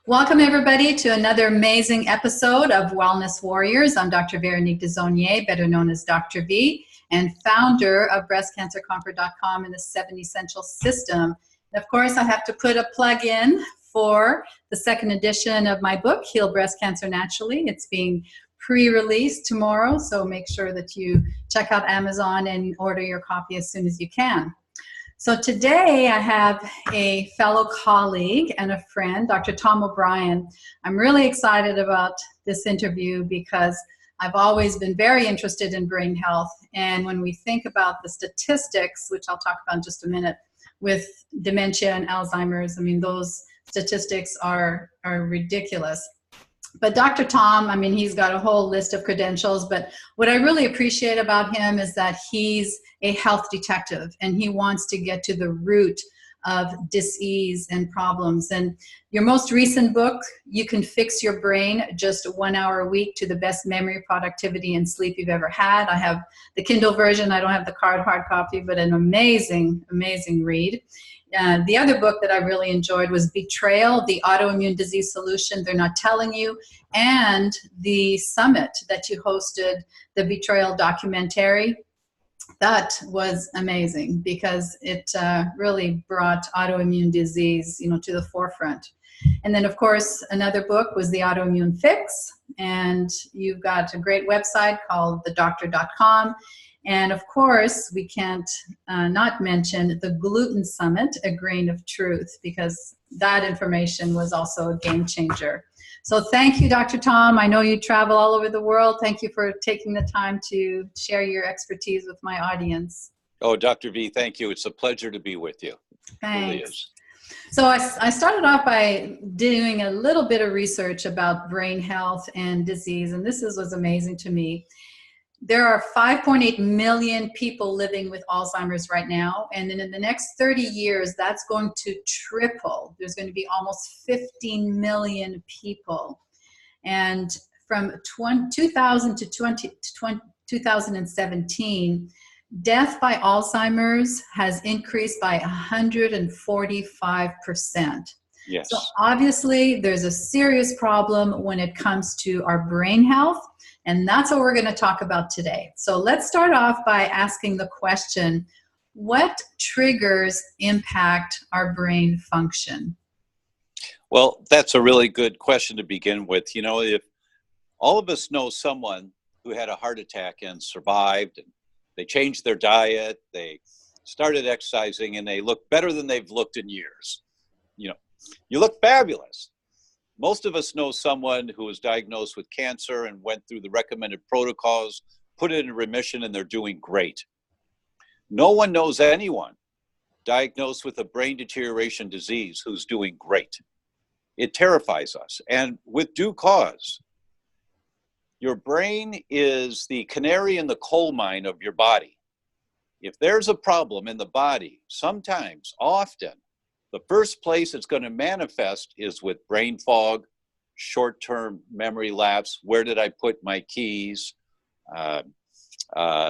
Welcome, everybody, to another amazing episode of Wellness Warriors. I'm Dr. Veronique Desonier, better known as Dr. V, and founder of BreastCancerConqueror.com and the 7 Essential System. And of course, I have to put a plug in for the second edition of my book, Heal Breast Cancer Naturally. It's being pre-released tomorrow, so make sure that you check out Amazon and order your copy as soon as you can. So today I have a fellow colleague and a friend, Dr. Tom O'Brien. I'm really excited about this interview because I've always been very interested in brain health. And when we think about the statistics, which I'll talk about in just a minute, with dementia and Alzheimer's, I mean, those statistics are ridiculous. But Dr. Tom, I mean, he's got a whole list of credentials, but what I really appreciate about him is that he's a health detective and he wants to get to the root of disease and problems. And your most recent book, You Can Fix Your Brain, just 1 hour a week to the best memory, productivity, and sleep you've ever had. I have the Kindle version. I don't have the hard copy, but an amazing, amazing read. The other book that I really enjoyed was Betrayal, the Autoimmune Disease Solution They're Not Telling You, and the summit that you hosted, the Betrayal documentary. That was amazing because it really brought autoimmune disease, to the forefront. And then, of course, another book was The Autoimmune Fix, and you've got a great website called thedoctor.com. And of course, we can't not mention the Gluten Summit, A Grain of Truth, because that information was also a game changer. So thank you, Dr. Tom. I know you travel all over the world. Thank you for taking the time to share your expertise with my audience. Oh, Dr. V, thank you. It's a pleasure to be with you. Thanks. It really is. So I started off by doing a little bit of research about brain health and disease, and this was amazing to me. There are 5.8 million people living with Alzheimer's right now, and then in the next 30 years, that's going to triple. There's going to be almost 15 million people. And from 2000 to 2017, death by Alzheimer's has increased by 145%. Yes. So obviously, there's a serious problem when it comes to our brain health. And that's what we're going to talk about today. So let's start off by asking the question, what triggers impact our brain function? Well, that's a really good question to begin with. If all of us know someone who had a heart attack and survived, and they changed their diet, they started exercising, and they look better than they've looked in years. You look fabulous. Most of us know someone who was diagnosed with cancer and went through the recommended protocols, put it in remission, and they're doing great. No one knows anyone diagnosed with a brain deterioration disease who's doing great. It terrifies us, and with due cause. Your brain is the canary in the coal mine of your body. If there's a problem in the body, sometimes, often, the first place it's going to manifest is with brain fog, short-term memory lapse. Where did I put my keys?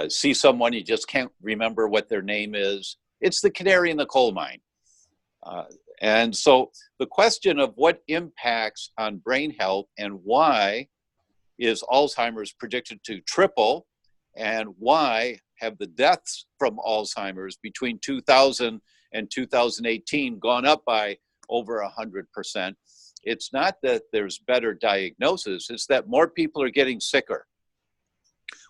See someone, you just can't remember what their name is. It's the canary in the coal mine. And so the question of what impacts on brain health and why is Alzheimer's predicted to triple, and why have the deaths from Alzheimer's between 2000 and 2018 gone up by over 100%. It's not that there's better diagnosis, it's that more people are getting sicker.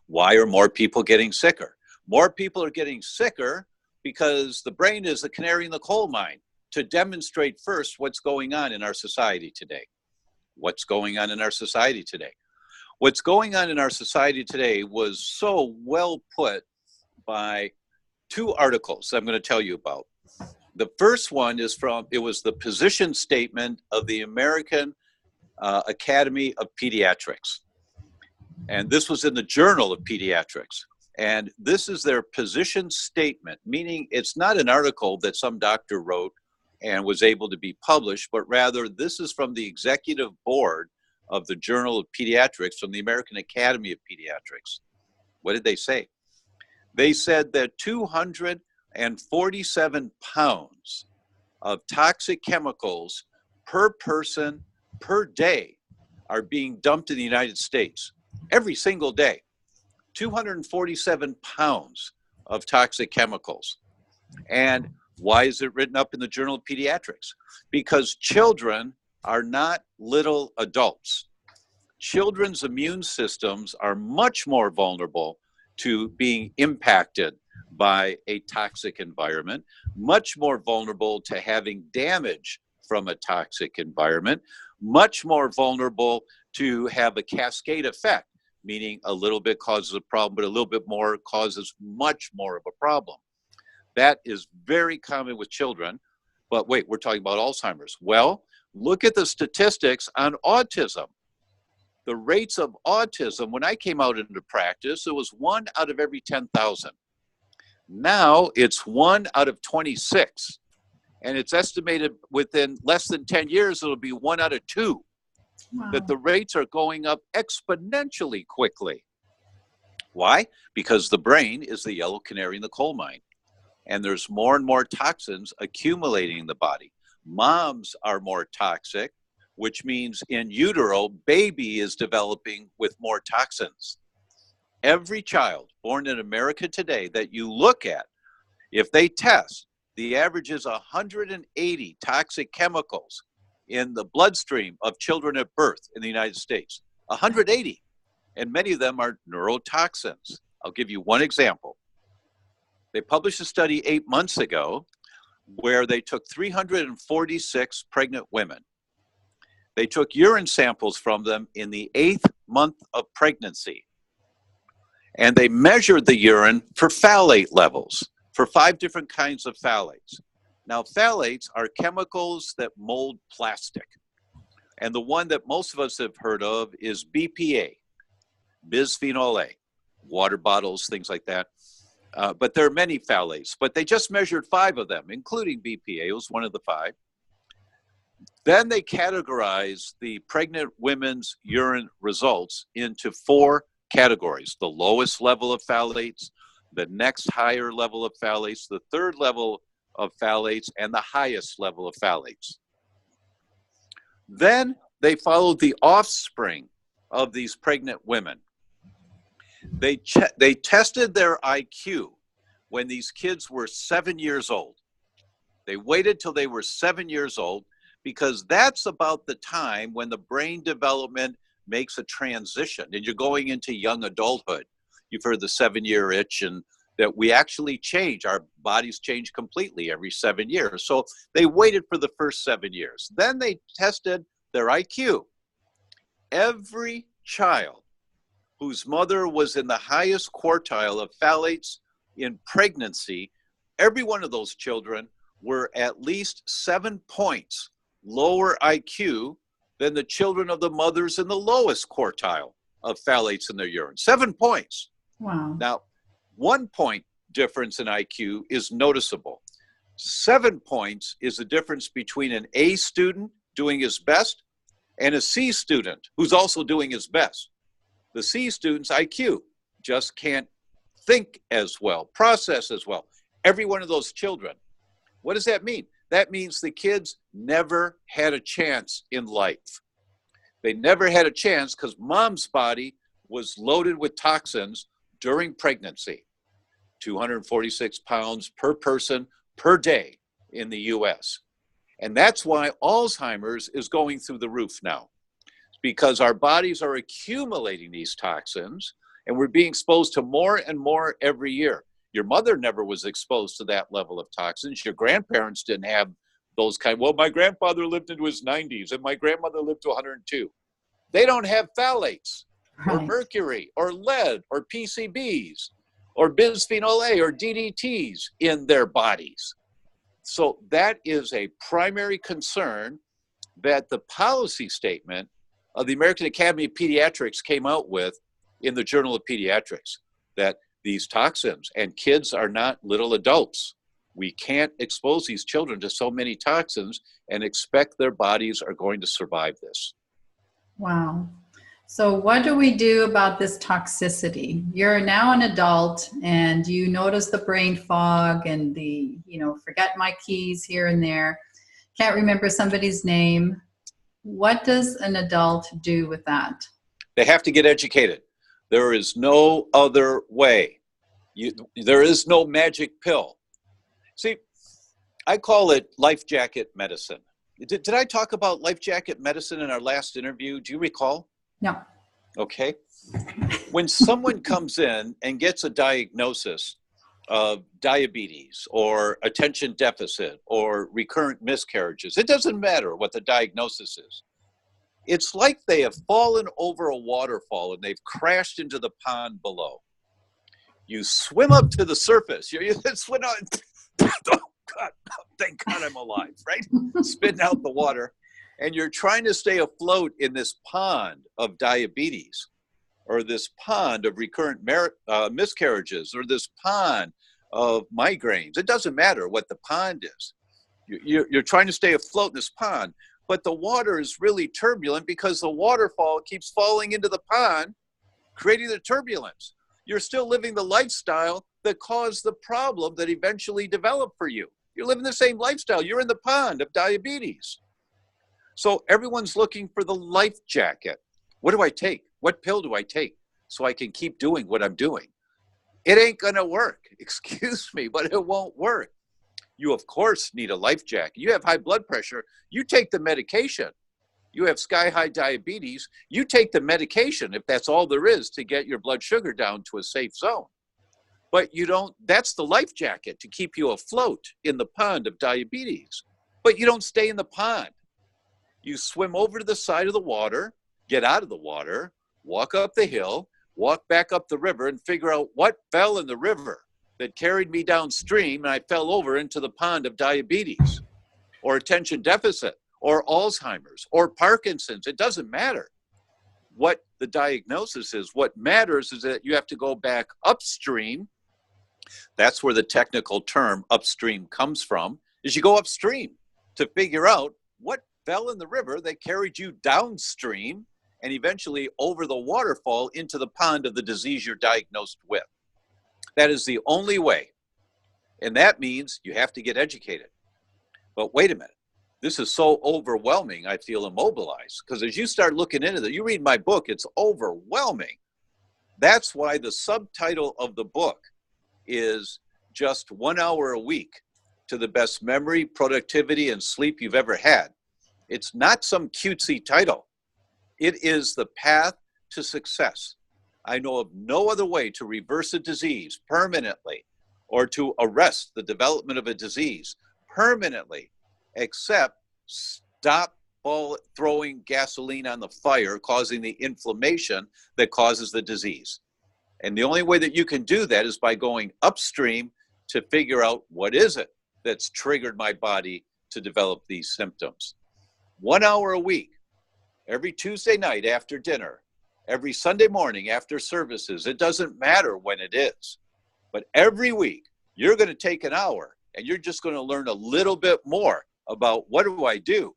Why are more people getting sicker? More people are getting sicker because the brain is the canary in the coal mine to demonstrate first what's going on in our society today. What's going on in our society today? What's going on in our society today was so well put by two articles I'm going to tell you about. The first one is it was the position statement of the American Academy of Pediatrics. And this was in the Journal of Pediatrics. And this is their position statement, meaning it's not an article that some doctor wrote and was able to be published, but rather this is from the executive board of the Journal of Pediatrics, from the American Academy of Pediatrics. What did they say? They said that 247 pounds of toxic chemicals per person per day are being dumped in the United States every single day. 247 pounds of toxic chemicals. And why is it written up in the Journal of Pediatrics? Because children are not little adults. Children's immune systems are much more vulnerable to being impacted by a toxic environment, much more vulnerable to having damage from a toxic environment, much more vulnerable to have a cascade effect, meaning a little bit causes a problem, but a little bit more causes much more of a problem. That is very common with children. But wait, we're talking about Alzheimer's. Well, look at the statistics on autism. The rates of autism, when I came out into practice, it was 1 out of every 10,000. Now it's 1 out of 26. And it's estimated within less than 10 years, it'll be 1 out of 2. Wow. That the rates are going up exponentially quickly. Why? Because the brain is the yellow canary in the coal mine. And there's more and more toxins accumulating in the body. Moms are more toxic, which means in utero, baby is developing with more toxins. Every child born in America today that you look at, if they test, the average is 180 toxic chemicals in the bloodstream of children at birth in the United States. 180. And many of them are neurotoxins. I'll give you one example. They published a study 8 months ago where they took 346 pregnant women. They took urine samples from them in the 8th month of pregnancy. And they measured the urine for phthalate levels, for 5 different kinds of phthalates. Now, phthalates are chemicals that mold plastic. And the one that most of us have heard of is BPA, bisphenol A, water bottles, things like that. But there are many phthalates, but they just measured 5 of them, including BPA. It was one of the 5. Then they categorized the pregnant women's urine results into 4 categories: the lowest level of phthalates, the next higher level of phthalates, the third level of phthalates, and the highest level of phthalates. Then they followed the offspring of these pregnant women. They tested their IQ when these kids were 7 years old. They waited till they were 7 years old because that's about the time when the brain development makes a transition and you're going into young adulthood. You've heard the 7-year itch, and that we actually change. Our bodies change completely every 7 years. So they waited for the first 7 years. Then they tested their IQ. Every child whose mother was in the highest quartile of phthalates in pregnancy, every one of those children were at least 7 points lower IQ than the children of the mothers in the lowest quartile of phthalates in their urine. 7 points. Wow. Now, 1 point difference in IQ is noticeable. 7 points is the difference between an A student doing his best and a C student who's also doing his best. The C student's IQ just can't think as well, process as well. Every one of those children. What does that mean? That means the kids never had a chance in life. They never had a chance because mom's body was loaded with toxins during pregnancy. 246 pounds per person per day in the US. And that's why Alzheimer's is going through the roof now, because our bodies are accumulating these toxins and we're being exposed to more and more every year. Your mother never was exposed to that level of toxins. Your grandparents didn't have those kind. Well, my grandfather lived into his 90s and my grandmother lived to 102. They don't have phthalates or mercury or lead or PCBs or bisphenol A or DDTs in their bodies. So that is a primary concern that the policy statement of the American Academy of Pediatrics came out with in the Journal of Pediatrics, that these toxins, and kids are not little adults. We can't expose these children to so many toxins and expect their bodies are going to survive this. Wow. So what do we do about this toxicity? You're now an adult and you notice the brain fog and the, forget my keys here and there. Can't remember somebody's name. What does an adult do with that? They have to get educated. There is no other way. There is no magic pill. See, I call it life jacket medicine. Did I talk about life jacket medicine in our last interview? Do you recall? No. Okay. When someone comes in and gets a diagnosis of diabetes or attention deficit or recurrent miscarriages, it doesn't matter what the diagnosis is. It's like they have fallen over a waterfall and they've crashed into the pond below. You swim up to the surface. You swim out. Oh, God, thank God I'm alive, right? Spitting out the water. And you're trying to stay afloat in this pond of diabetes or this pond of recurrent miscarriages or this pond of migraines. It doesn't matter what the pond is. You're trying to stay afloat in this pond, but the water is really turbulent because the waterfall keeps falling into the pond, creating the turbulence. You're still living the lifestyle that caused the problem that eventually developed for you. You're living the same lifestyle. You're in the pond of diabetes. So everyone's looking for the life jacket. What do I take? What pill do I take so I can keep doing what I'm doing? It ain't going to work. Excuse me, but it won't work. You, of course, need a life jacket. You have high blood pressure. You take the medication. You have sky-high diabetes. You take the medication if that's all there is to get your blood sugar down to a safe zone. But you don't, that's the life jacket to keep you afloat in the pond of diabetes. But you don't stay in the pond. You swim over to the side of the water, get out of the water, walk up the hill, walk back up the river and figure out what fell in the river that carried me downstream and I fell over into the pond of diabetes or attention deficit or Alzheimer's or Parkinson's. It doesn't matter what the diagnosis is. What matters is that you have to go back upstream. That's where the technical term upstream comes from, is you go upstream to figure out what fell in the river that carried you downstream and eventually over the waterfall into the pond of the disease you're diagnosed with. That is the only way. And that means you have to get educated. But wait a minute. This is so overwhelming, I feel immobilized. Because as you start looking into it, you read my book, it's overwhelming. That's why the subtitle of the book is just 1 hour a week to the best memory, productivity, and sleep you've ever had. It's not some cutesy title. It is the path to success. I know of no other way to reverse a disease permanently or to arrest the development of a disease permanently except stop throwing gasoline on the fire, causing the inflammation that causes the disease. And the only way that you can do that is by going upstream to figure out what is it that's triggered my body to develop these symptoms. 1 hour a week, every Tuesday night after dinner, every Sunday morning after services. It doesn't matter when it is. But every week, you're going to take an hour and you're just going to learn a little bit more about what do I do?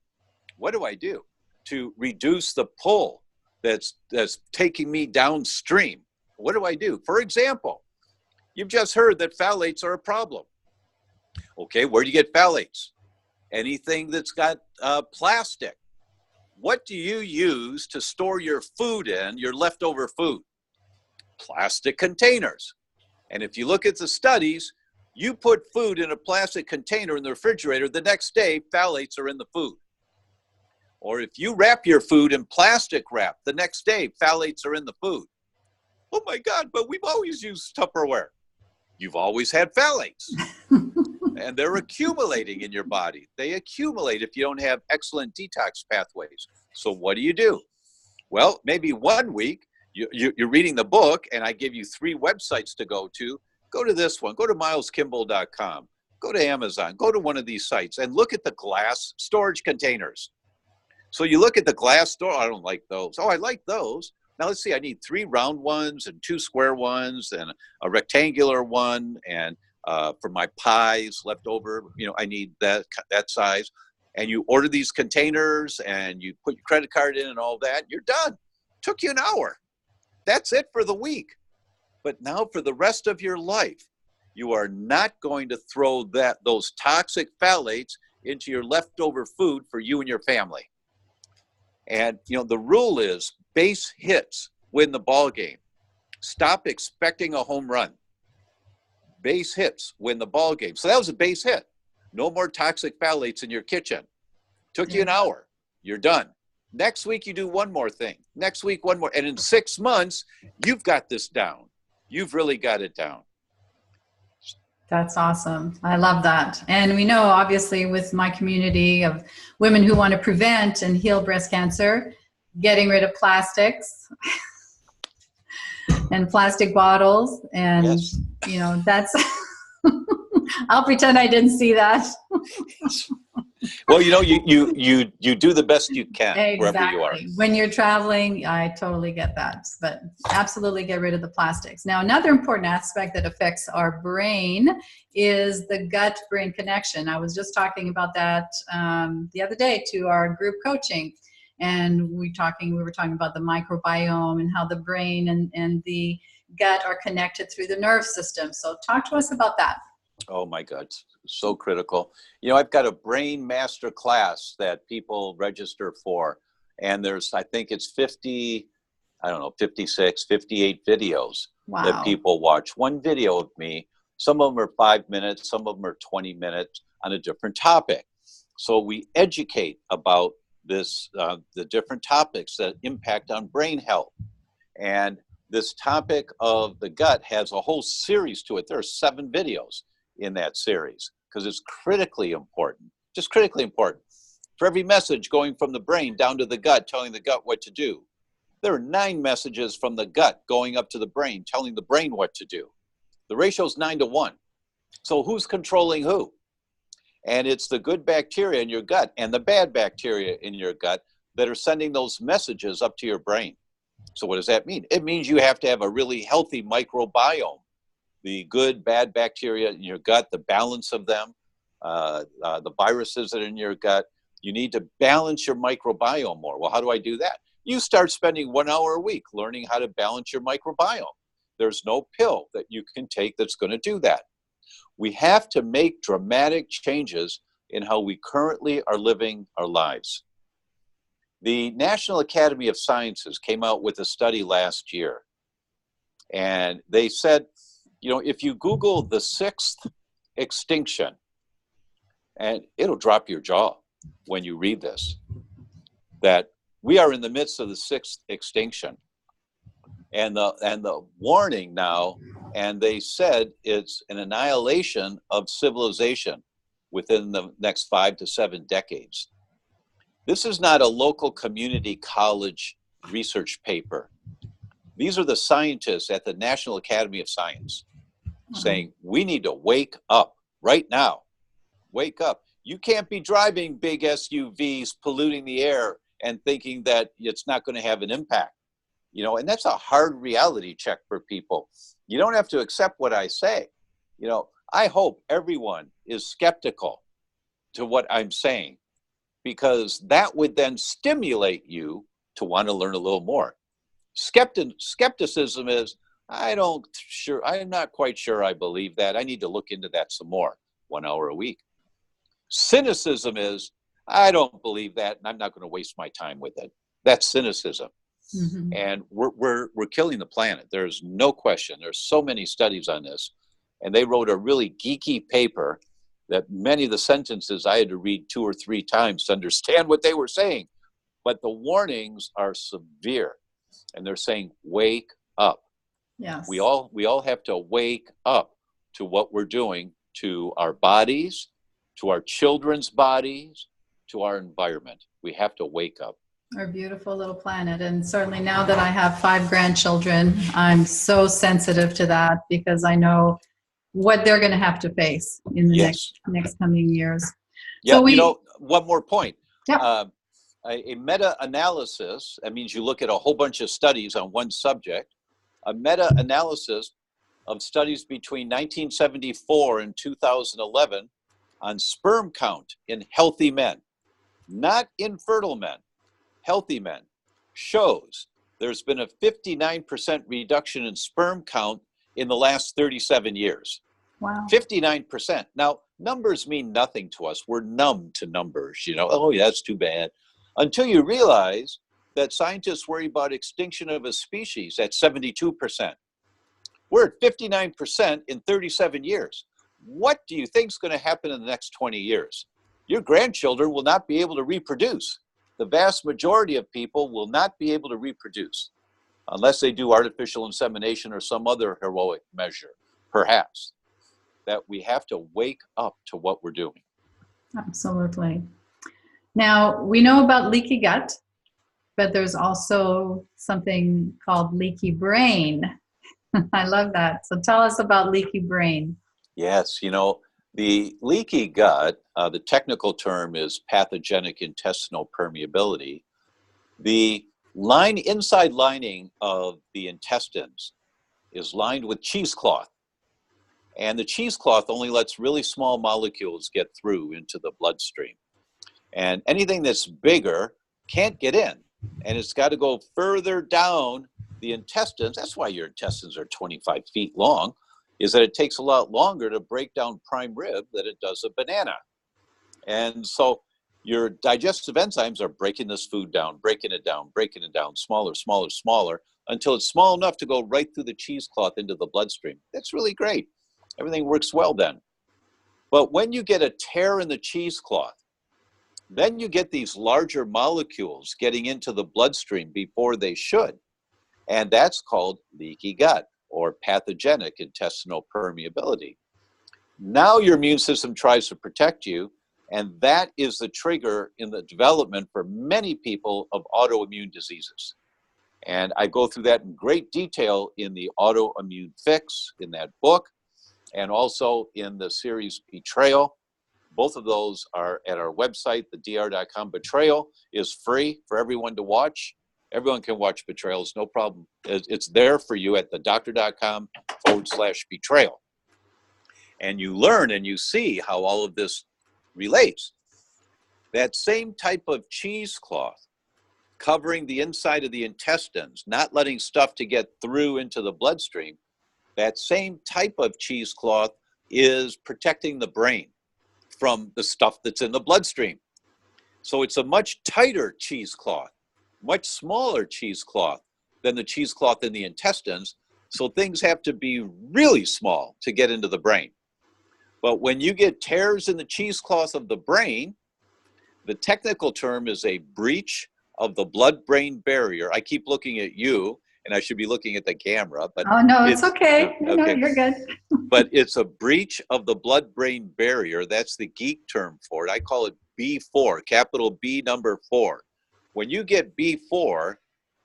What do I do to reduce the pull that's taking me downstream? What do I do? For example, you've just heard that phthalates are a problem. Okay, where do you get phthalates? Anything that's got plastic. What do you use to store your food in, your leftover food? Plastic containers. And if you look at the studies, you put food in a plastic container in the refrigerator, the next day, phthalates are in the food. Or if you wrap your food in plastic wrap, the next day, phthalates are in the food. Oh my God, but we've always used Tupperware. You've always had phthalates. And they're accumulating in your body. They accumulate if you don't have excellent detox pathways. So what do? Well, maybe 1 week, you're reading the book, and I give you 3 websites to go to. Go to this one. Go to mileskimball.com. Go to Amazon. Go to one of these sites and look at the glass storage containers. So you look at the glass store. I don't like those. Oh, I like those. Now let's see. I need 3 round ones and 2 square ones and a rectangular one. And for my pies left over, I need that size. And you order these containers and you put your credit card in and all that. You're done. Took you an hour. That's it for the week. But now for the rest of your life, you are not going to throw those toxic phthalates into your leftover food for you and your family. And, the rule is base hits win the ball game. Stop expecting a home run. Base hits win the ball game. So that was a base hit. No more toxic phthalates in your kitchen. Took you an hour. You're done. Next week, you do one more thing. Next week, one more. And in 6 months, you've got this down. You've really got it down. That's awesome. I love that. And we know, obviously, with my community of women who want to prevent and heal breast cancer, getting rid of plastics and plastic bottles. And, yes. That's, I'll pretend I didn't see that. Well, you do the best you can wherever you are. When you're traveling, I totally get that. But absolutely get rid of the plastics. Now, another important aspect that affects our brain is the gut-brain connection. I was just talking about that the other day to our group coaching. And we were talking about the microbiome and how the brain and the gut are connected through the nerve system. So talk to us about that. Oh my God, so critical. I've got a brain master class that people register for, and there's, I think it's 56, 58 videos that people watch. One video of me, some of them are 5 minutes, some of them are 20 minutes on a different topic. So we educate about this, the different topics that impact on brain health. And this topic of the gut has a whole series to it. There are 7 videos in that series because it's critically important, just critically important. For every message going from the brain down to the gut, telling the gut what to do, there are 9 messages from the gut going up to the brain, telling the brain what to do. The ratio is 9-1. So who's controlling who? And it's the good bacteria in your gut and the bad bacteria in your gut that are sending those messages up to your brain. So what does that mean? It means you have to have a really healthy microbiome. The good, bad bacteria in your gut, the balance of them, the viruses that are in your gut. You need to balance your microbiome more. Well, how do I do that? You start spending 1 hour a week learning how to balance your microbiome. There's no pill that you can take that's going to do that. We have to make dramatic changes in how we currently are living our lives. The National Academy of Sciences came out with a study last year, and they said, if you Google the 6th extinction, and it'll drop your jaw when you read this, that we are in the midst of the 6th extinction. And the warning now, and they said it's an annihilation of civilization within the next 5 to 7 decades. This is not a local community college research paper. These are the scientists at the National Academy of Science saying, we need to wake up right now. Wake up. You can't be driving big SUVs, polluting the air, and thinking that it's not going to have an impact. And that's a hard reality check for people. You don't have to accept what I say. I hope everyone is skeptical to what I'm saying, because that would then stimulate you to want to learn a little more. Skepticism is, I'm not quite sure I believe that. I need to look into that some more. 1 hour a week. Cynicism is, I don't believe that, and I'm not going to waste my time with it. That's cynicism. Mm-hmm. And we're killing the planet. There's no question. There's so many studies on this. And they wrote a really geeky paper that many of the sentences I had to read 2 or 3 times to understand what they were saying. But the warnings are severe. And they're saying, wake up. Yes. We all have to wake up to what we're doing to our bodies, to our children's bodies, to our environment. We have to wake up. Our beautiful little planet. And certainly now that I have 5 grandchildren, I'm so sensitive to that because I know what they're going to have to face in the next coming years. Yeah, so one more point. Yeah. A meta-analysis, that means you look at a whole bunch of studies on one subject. A meta-analysis of studies between 1974 and 2011 on sperm count in healthy men, not infertile men, healthy men, shows there's been a 59% reduction in sperm count in the last 37 years. Wow. 59%. Now, numbers mean nothing to us. We're numb to numbers, oh, yeah, that's too bad. Until you realize that scientists worry about extinction of a species at 72%. We're at 59% in 37 years. What do you think is going to happen in the next 20 years? Your grandchildren will not be able to reproduce. The vast majority of people will not be able to reproduce unless they do artificial insemination or some other heroic measure, perhaps. That we have to wake up to what we're doing. Absolutely. Now, we know about leaky gut, but there's also something called leaky brain. I love that. So tell us about leaky brain. Yes, the leaky gut, the technical term is pathogenic intestinal permeability. The inside lining of the intestines is lined with cheesecloth. And the cheesecloth only lets really small molecules get through into the bloodstream. And anything that's bigger can't get in. And it's got to go further down the intestines. That's why your intestines are 25 feet long, is that it takes a lot longer to break down prime rib than it does a banana. And so your digestive enzymes are breaking this food down, breaking it down, smaller, smaller, smaller, until it's small enough to go right through the cheesecloth into the bloodstream. That's really great. Everything works well then. But when you get a tear in the cheesecloth, then you get these larger molecules getting into the bloodstream before they should. And that's called leaky gut or pathogenic intestinal permeability. Now your immune system tries to protect you, and that is the trigger in the development for many people of autoimmune diseases. And I go through that in great detail in the Autoimmune Fix, in that book, and also in the series Betrayal. Both of those are at our website, thedr.com. Betrayal is free for everyone to watch. Everyone can watch Betrayal, it's no problem. It's there for you at thedoctor.com/betrayal. And you learn and you see how all of this relates. That same type of cheesecloth covering the inside of the intestines, not letting stuff to get through into the bloodstream, that same type of cheesecloth is protecting the brain from the stuff that's in the bloodstream. So it's a much tighter cheesecloth, much smaller cheesecloth than the cheesecloth in the intestines. So things have to be really small to get into the brain. But when you get tears in the cheesecloth of the brain, the technical term is a breach of the blood-brain barrier. I keep looking at you, and I should be looking at the camera. But oh, no, it's okay. No, okay. You're good. But it's a breach of the blood-brain barrier. That's the geek term for it. I call it B4, capital B number 4. When you get B4,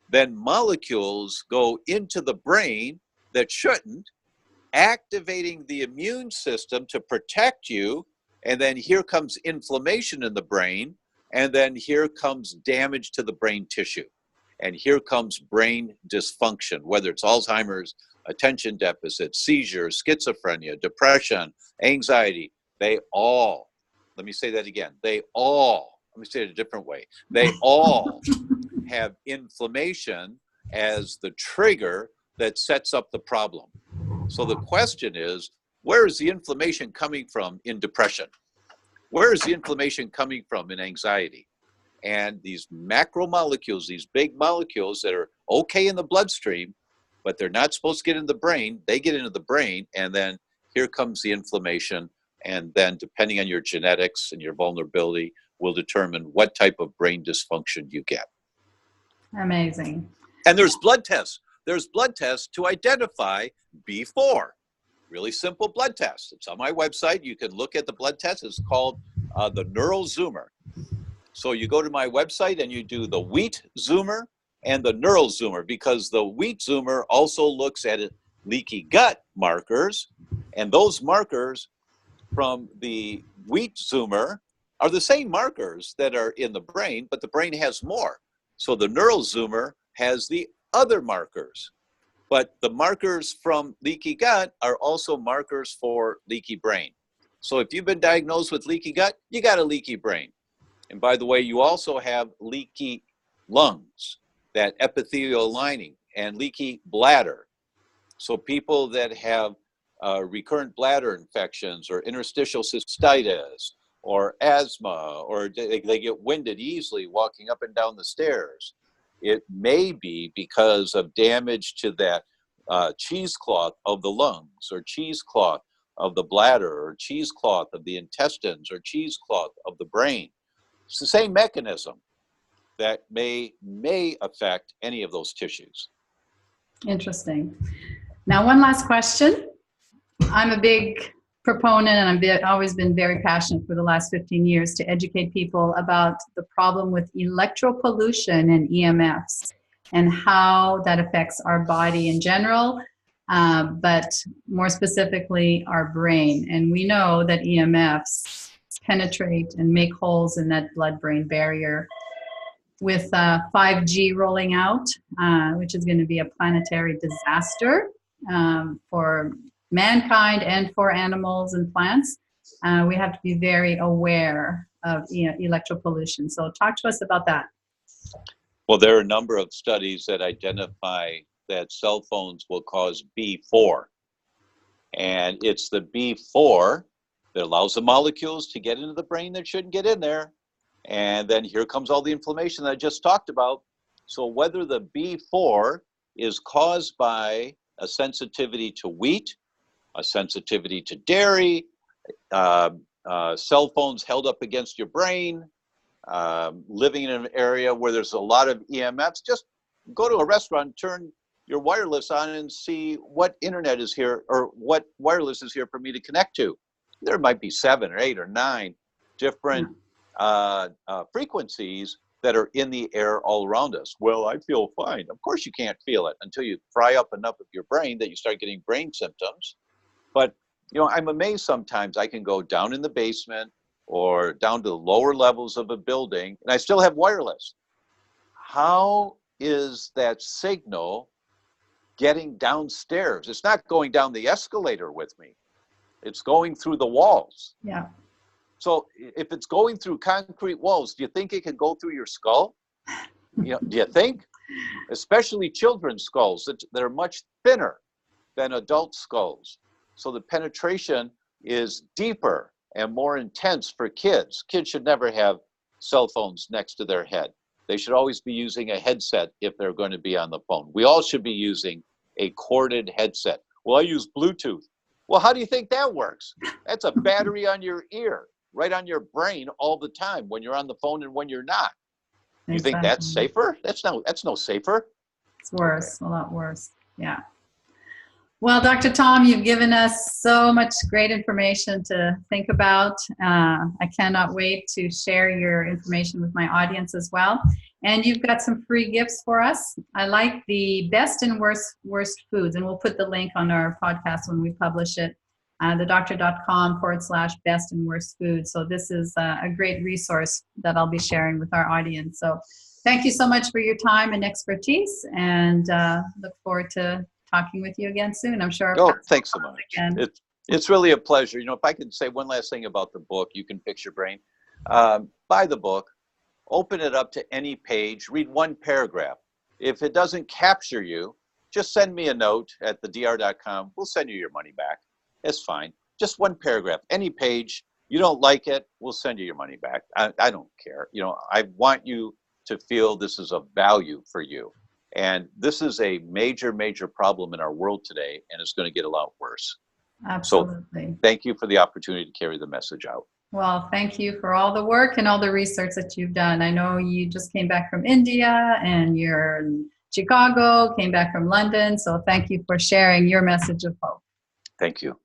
then molecules go into the brain that shouldn't, activating the immune system to protect you. And then here comes inflammation in the brain. And then here comes damage to the brain tissue. And here comes brain dysfunction, whether it's Alzheimer's, attention deficit, seizures, schizophrenia, depression, anxiety. Let me say that again. Let me say it a different way. They all have inflammation as the trigger that sets up the problem. So the question is, where is the inflammation coming from in depression? Where is the inflammation coming from in anxiety? And these macromolecules, these big molecules that are okay in the bloodstream, but they're not supposed to get in the brain, they get into the brain, and then here comes the inflammation. And then depending on your genetics and your vulnerability will determine what type of brain dysfunction you get. Amazing. And there's blood tests. There's blood tests to identify B4. Really simple blood tests. It's on my website. You can look at the blood test. It's called the Neural Zoomer. So you go to my website and you do the Wheat Zoomer and the Neural Zoomer, because the Wheat Zoomer also looks at leaky gut markers. And those markers from the Wheat Zoomer are the same markers that are in the brain, but the brain has more. So the Neural Zoomer has the other markers. But the markers from leaky gut are also markers for leaky brain. So if you've been diagnosed with leaky gut, you got a leaky brain. And by the way, you also have leaky lungs, that epithelial lining, and leaky bladder. So people that have recurrent bladder infections or interstitial cystitis or asthma, or they get winded easily walking up and down the stairs. it may be because of damage to that cheesecloth of the lungs, or cheesecloth of the bladder, or cheesecloth of the intestines, or cheesecloth of the brain. It's the same mechanism that may affect any of those tissues. Interesting. Now, one last question. I'm a big proponent, and I've always been very passionate for the last 15 years to educate people about the problem with electropollution and EMFs and how that affects our body in general, but more specifically our brain. And we know that EMFs penetrate and make holes in that blood-brain barrier. With 5G rolling out, which is going to be a planetary disaster for mankind and for animals and plants, we have to be very aware of electropollution. So talk to us about that. Well, there are a number of studies that identify that cell phones will cause B4. And it's the B4 that allows the molecules to get into the brain that shouldn't get in there. And then here comes all the inflammation that I just talked about. So whether the B4 is caused by a sensitivity to wheat, a sensitivity to dairy, cell phones held up against your brain, living in an area where there's a lot of EMFs, just go to a restaurant, turn your wireless on and see what internet is here, or what wireless is here for me to connect to. There might be 7 or 8 or 9 different frequencies that are in the air all around us. Well, I feel fine. Of course you can't feel it until you fry up enough of your brain that you start getting brain symptoms. But, you know, I'm amazed sometimes I can go down in the basement or down to the lower levels of a building and I still have wireless. How is that signal getting downstairs? It's not going down the escalator with me. It's going through the walls. Yeah. So if it's going through concrete walls, do you think it can go through your skull? You know, do you think? Especially children's skulls that are much thinner than adult skulls. So the penetration is deeper and more intense for kids. Kids should never have cell phones next to their head. They should always be using a headset if they're going to be on the phone. We all should be using a corded headset. Well, I use Bluetooth. Well, how do you think that works? That's a battery on your ear, right on your brain all the time when you're on the phone and when you're not. You think that's safer? That's no safer. It's worse, a lot worse. Yeah. Well, Dr. Tom, you've given us so much great information to think about. I cannot wait to share your information with my audience as well. And you've got some free gifts for us. I like the best and worst foods, and we'll put the link on our podcast when we publish it, thedoctor.com/best and worst foods. So this is a great resource that I'll be sharing with our audience. So thank you so much for your time and expertise, and look forward to talking with you again soon. I'm sure. Oh, thanks so much. It's really a pleasure. You know, if I could say one last thing about the book, You Can Fix Your Brain. Buy the book, open it up to any page, read one paragraph. If it doesn't capture you, just send me a note at thedr.com. We'll send you your money back. It's fine. Just one paragraph, any page. You don't like it, we'll send you your money back. I don't care. You know, I want you to feel this is of value for you. And this is a major, major problem in our world today, and it's going to get a lot worse. Absolutely. So thank you for the opportunity to carry the message out. Well, thank you for all the work and all the research that you've done. I know you just came back from India, and you're in Chicago, came back from London. So thank you for sharing your message of hope. Thank you.